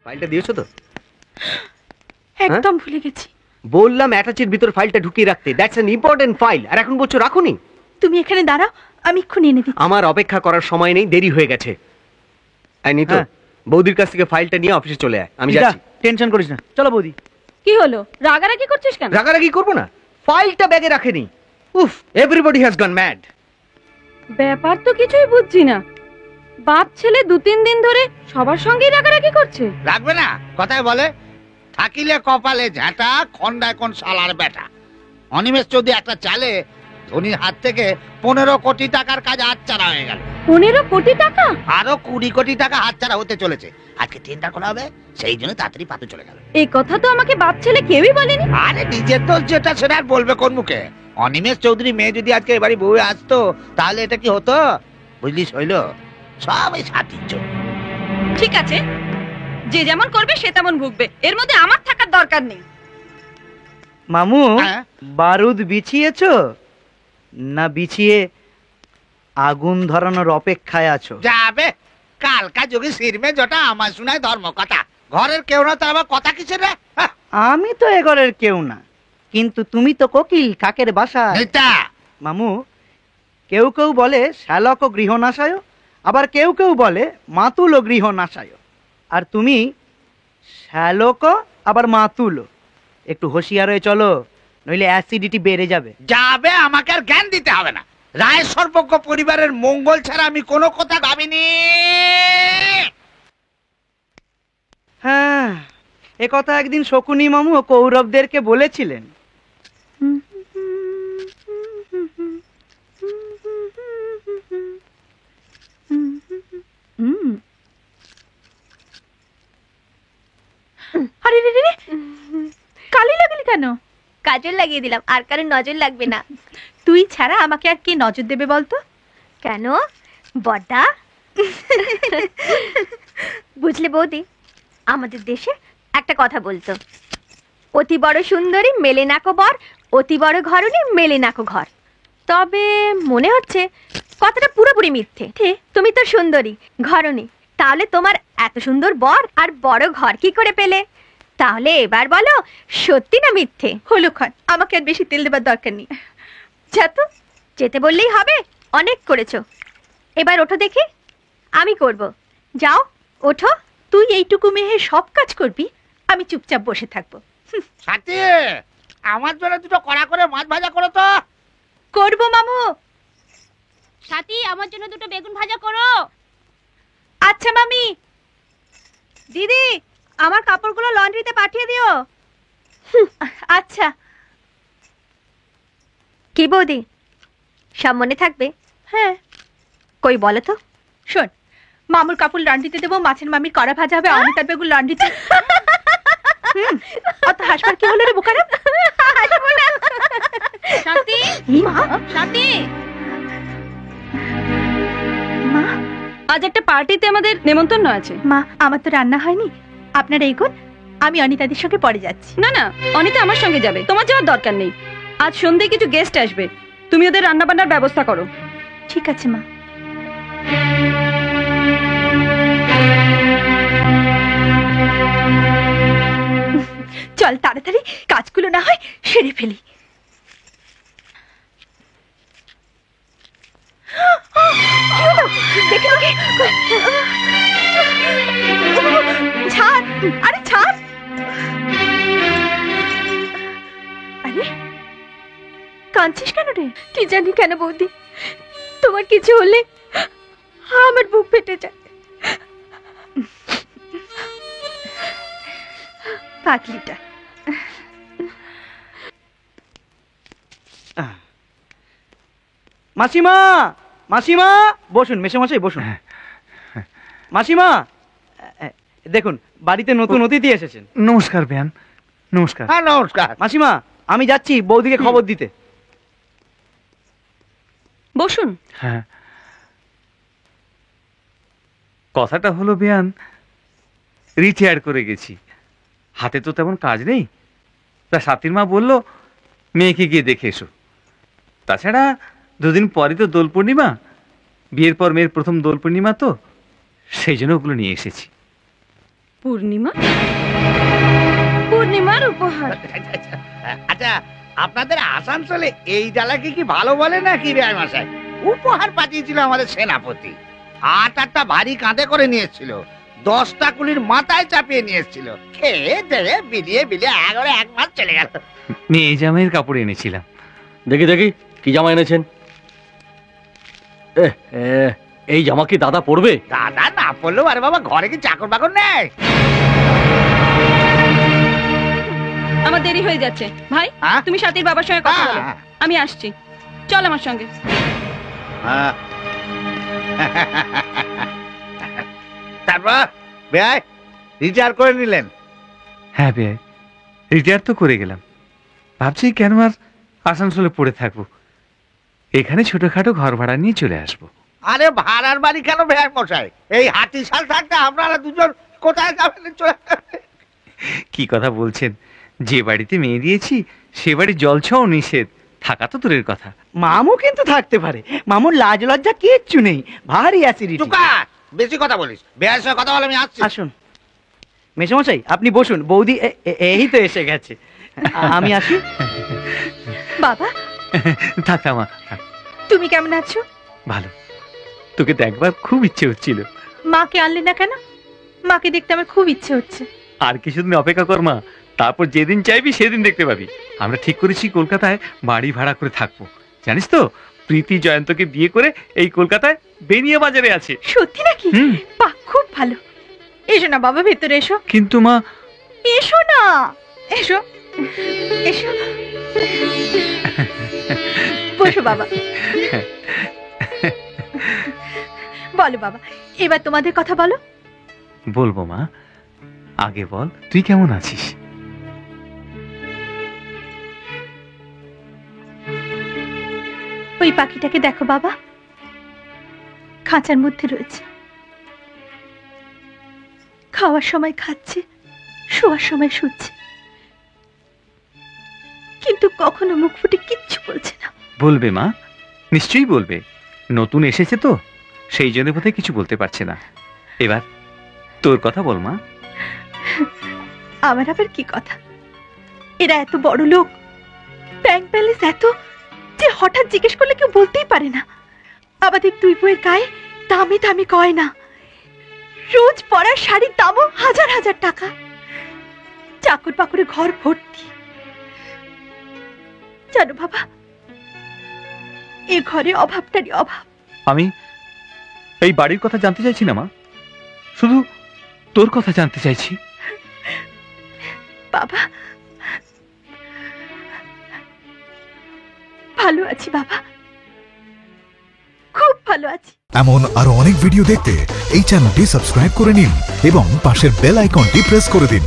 ফাইলটা দিয়েছো তো? একদম ভুলে গেছি। বললাম অ্যাটাচের ভিতর ফাইলটা ঢুকিয়ে রাখতে, দ্যাটস অ্যান ইম্পর্টেন্ট ফাইল, আর এখন বলছো রাখুনি। তুমি এখানে দাঁড়াও, আমি এক্ষুনি এনে দিচ্ছি। আমার অপেক্ষা করার সময় নেই, দেরি হয়ে গেছে। নিতো, বৌদির কাছ থেকে ফাইলটা নিয়ে অফিসে চলে আয়, আমি যাচ্ছি। টেনশন করিস না, চলো বৌদি। কি হলো, রাগারাগি করছিস কেন? রাগারাগি করবো না, ফাইলটা ব্যাগে রাখেনি। উফ, এভরিবডি হ্যাজ গন ম্যাড। ব্যাপার তো কিছুই বুঝছি না। বাপ ছেলে 2-3 দিন ধরে সবার সঙ্গেই রাগারাগি করছে। রাখবে না, কথায় বলে থাকিলে কপালে ঝাঁটা, খন্ডায় কোন শালার বেটা। অনিমেষ চৌধুরী একটা চালে ধনির হাত থেকে 15 কোটি টাকার কাজ হাতছাড়া হয়ে গেল। 15 কোটি টাকা? আরো 20 কোটি টাকা হাতছাড়া হতে চলেছে। আজকে টেন্ডার করা হবে, সেই জন্য তাড়াতাড়ি পাতে চলে গেল। এই কথা তো আমাকে বাপ ছেলে কেউই বলেনি। আরে নিজের তো যেটা সেটা আর বলবে কোন মুখে? অনিমেষ চৌধুরী মেয়ে যদি আজকে এবারে বউ আসতো, তাহলে এটা কি হতো? বুঝলিস হইল, সব এই সাথীর জন্য। ঠিক আছে, যে যেমন করবে সে তেমন ভুগবে, এর মধ্যে আমার থাকার দরকার নেই। মামু, হ্যাঁ? বারুদ বিছিয়েছো না বিছিয়ে আগুন ধরানোর অপেক্ষায় আছো? যাবে কালকা যোগী শিরমে জটা আমার শুনায় ধর্ম কথা। ঘরের কেউ না, তার আবার কথা কিসের রে? আমি তো এ ঘরের কেউ না, কিন্তু তুমি তো কোকিল কাকের বাসা। মামু, কেউ কেউ বলে শ্যালক ও গৃহনাশায়, আবার কেউ কেউ বলে মাতুল ও গৃহনাশায়। আর তুমি শ্যালক আবার মাতুল। একটু হুঁশিয়ার হয়ে চলো, নইলে অ্যাসিডিটি বেড়ে যাবে। যাবে, আমাকে আর জ্ঞান দিতে হবে না। রায় সর্বজ্ঞ পরিবারের মঙ্গল ছাড়া আমি কোনো কথা ভাবিনি। হ্যাঁ, এ কথা একদিন শকুনি মামু ও কৌরবদেরকে বলেছিলেন। আরে রে রে, কালি লাগালি কেন? কাজল লাগিয়ে দিলাম, আর কারো নজর লাগবে না। তুই ছাড়া আমাকে আর কে নজর দেবে বলতো? কেন বড়দা? বুঝলে বৌদি, আমাদের দেশে একটা কথা বলতো, অতি বড় সুন্দরী মেলে নাকো বর, অতি বড় ঘরণী মেলে নাকো ঘর। তবে মনে হচ্ছে কথাটা পুরোপুরি মিথ্যে। তুমি তো সুন্দরী ঘরণী, তাহলে তোমার এত সুন্দর বর আর বড় ঘর কি করে পেলে? তাহলে এবার বলো, সত্যি না মিথ্যে? হলো ক্ষণ, আমাকে আর বেশি তেল দেবার দরকার নেই। যা তো। যেতে বললেই হবে, অনেক করেছো। এবার ওঠো দেখি। আমি করব। যাও ওঠো। তুই এইটুকু মেয়ে সব কাজ করবি, আমি চুপচাপ বসে থাকবো। সাথী, আমার জন্য দুটো কড়া করে মাছ ভাজা করো তো। করবো মামু। সাথী, আমার জন্য দুটো বেগুন ভাজা করো। আচ্ছা মামি। দিদি, আমার কাপড়গুলো লন্ড্রিতে পাঠিয়ে দিও। আচ্ছা। কি বৌদি, সব মনে থাকবে? হ্যাঁ। কই বলো তো। শোন, মামুর কাপড় লন্ড্রিতে দেবো, মাছের মামির কড়া ভাজা হবে, অমিতার বেগুন লন্ড্রিতে। অত হাসবার কি হলো রে বোকারা? হাসবো না। সাথী, মা, সাথী। মা, আজ একটা পার্টিতে আমাদের নেমন্তন্ন আছে। মা, আমার তো রান্না হয়নি, আপনারা এগোন, আমি অনিতাদের সঙ্গে পরে যাচ্ছি। না না, অনিতা আমার সঙ্গে যাবে, তোমার যাওয়ার দরকার নেই। আজ সন্ধ্যায় কিছু গেস্ট আসবে, তুমি ওদের রান্না বান্নার ব্যবস্থা করো। ঠিক আছে মা। চল তাড়াতাড়ি কাজগুলো না হয় সেরে ফেলি। দেখে দেখে ছাড়, আরে ছাড়। আরে কাঁদছিস কেন রে? কি জানি কেন বৌদি, তোমার কিছু হলে আমার বুক ফেটে যায়। পাগলিটা। মাসিমা, মাসিমা, বসুন মেসোমশাই বসুন। মাসিমা, দেখুন বাড়িতে নতুন অতিথি এসেছেন। নমস্কার বেয়ান, নমস্কার। হ্যাঁ নমস্কার। মাসিমা, আমি যাচ্ছি বৌদিকে খবর দিতে। বসুন। হ্যাঁ, কথাটা হলো বেয়ান, রিটায়ার করে গেছি, হাতে তো তেমন কাজ নেই। তা সাথীর মা বলল মেয়েকে গিয়ে দেখে এসো। তাছাড়া দুদিন পরে তো দোল পূর্ণিমা, বিয়ের পর মেয়ের প্রথম দোল পূর্ণিমা, তো সেই জন্য ওগুলো নিয়ে এসেছি। পূর্ণিমা, পূর্ণিমার উপহার। আচ্ছা, আপনাদের আসানসোলে এই ডালাকে কি ভালো বলে নাকি রে মশাই? উপহার পাঠিয়েছিল আমাদের সেনাপতি। 8-8টা ভারী কাঁধে করে নিয়েছিল, 10টা কুলির মাথায় চাপিয়ে নিয়েছিল। খেয়ে দেয়ে বিলিয়ে বিলিয়ে একবারে 1 মাস চলে গেল। মেয়ে জামাইয়ের কাপড় এনেছিলাম। দেখি দেখি কি জামা এনেছেন। এই জামা কি দাদা পরবে? দাদা না পড়লেও আরে বাবা, ঘরে কি চাকর বাকর নেই? আমার দেরি হয়ে যাচ্ছে ভাই, হ্যাঁ? তুমি সাথীর বাবার সঙ্গে কথা বলো, হ্যাঁ। আমি আসছি। চল আমার সঙ্গে। তারপর বেয়াই রিটায়ার করে নিলেন? হ্যাঁ বেয়াই, রিটায়ার তো করে গেলাম। ভাবছি কেন আর আসানসোলে পড়ে থাকবো, এখানে ছোটখাটো ঘর ভাড়া নিয়ে চলে আসবো। আরে ভাড়ার বাড়ি কেন বেয়াই মশাই? এই হাতিশাল থাকতে আপনারা দুজন কোথায় যাবেন? চলে কি কথা বলছেন? যে বাড়িতে মেয়ে দিয়েছি সে বাড়ি জলছাও নিষেধ, থাকা তো দূরের কথা। মামু কিন্তু থাকতে পারে, মামুর লাজ লজ্জা কিচ্ছু নেই, ভারী অ্যাসিডিটি। চুকা, বেশি কথা বলিস। বেয়ার সঙ্গে কথা বলে আমি আসছি। আসুন মেশামশাই, আপনি বসুন। বৌদি এই তো এসে গেছে, আমি আসি। বাবা, থাক মা, তুমি কেমন আছো? ভালো। তোকে দেখবার খুব ইচ্ছে হচ্ছিল। মাকে আনলে না কেন? মাকে দেখতে আমার খুব ইচ্ছে হচ্ছে। আর কিছুদিন অপেক্ষা কর মা, তারপর যেদিন চাইবি সেদিন দেখতে পাবি। আমরা ঠিক করেছি কলকাতায় বাড়ি ভাড়া করে থাকবো। জানিস তো, প্রীতি জয়ন্তকে বিয়ে করে এই কলকাতায় বেনিয়া বাজারে আছে। সত্যি নাকি? বাহ, খুব ভালো। এসো না বাবা, ভেতরে এসো। কিন্তু মা, এসো না, এসো এসো, বসো বাবা। বলো বাবা, এবার তোমাদের কথা বলো। বলবো মা, আগে বল তুই কেমন আছিস? ওই পাখিটাকে দেখো বাবা, খাঁচার মধ্যে রয়েছে। খাওয়ার সময় খাচ্ছে, শোয়ার সময় শুচ্ছে, কিন্তু কখনো মুখ ফুটে কিচ্ছু বলছে না। বলবে মা, নিশ্চয়ই বলবে। নতুন এসেছে তো, সেই জন্য বোধহয় কিছু বলতে পারছে না। এবার তোর কথা বল মা। আমার আবার কি কথা? এরা এত বড় লোক, ব্যাংক ব্যালেন্স এত, যে হঠাৎ জিজ্ঞেস করলে কেউ বলতেই পারে না। আমাদের দুই বইয়ের গায়ে দামি দামি গয়না, রোজ পরার শাড়ির দামও 1000 টাকা, চাকর বাকরে ঘর ভর্তি। জানো বাবা, এ ঘরে অভাবটারই অভাব। আমি এই বাড়ির কথা জানতে চাইছি না মা, শুধু তোর কথা জানতে চাইছি। বাবা, ভালো আছি বাবা, খুব ভালো আছি। এমন আরো অনেক ভিডিও দেখতে এই চ্যানেলটি সাবস্ক্রাইব করে নিন এবং পাশের বেল আইকনটি প্রেস করে দিন।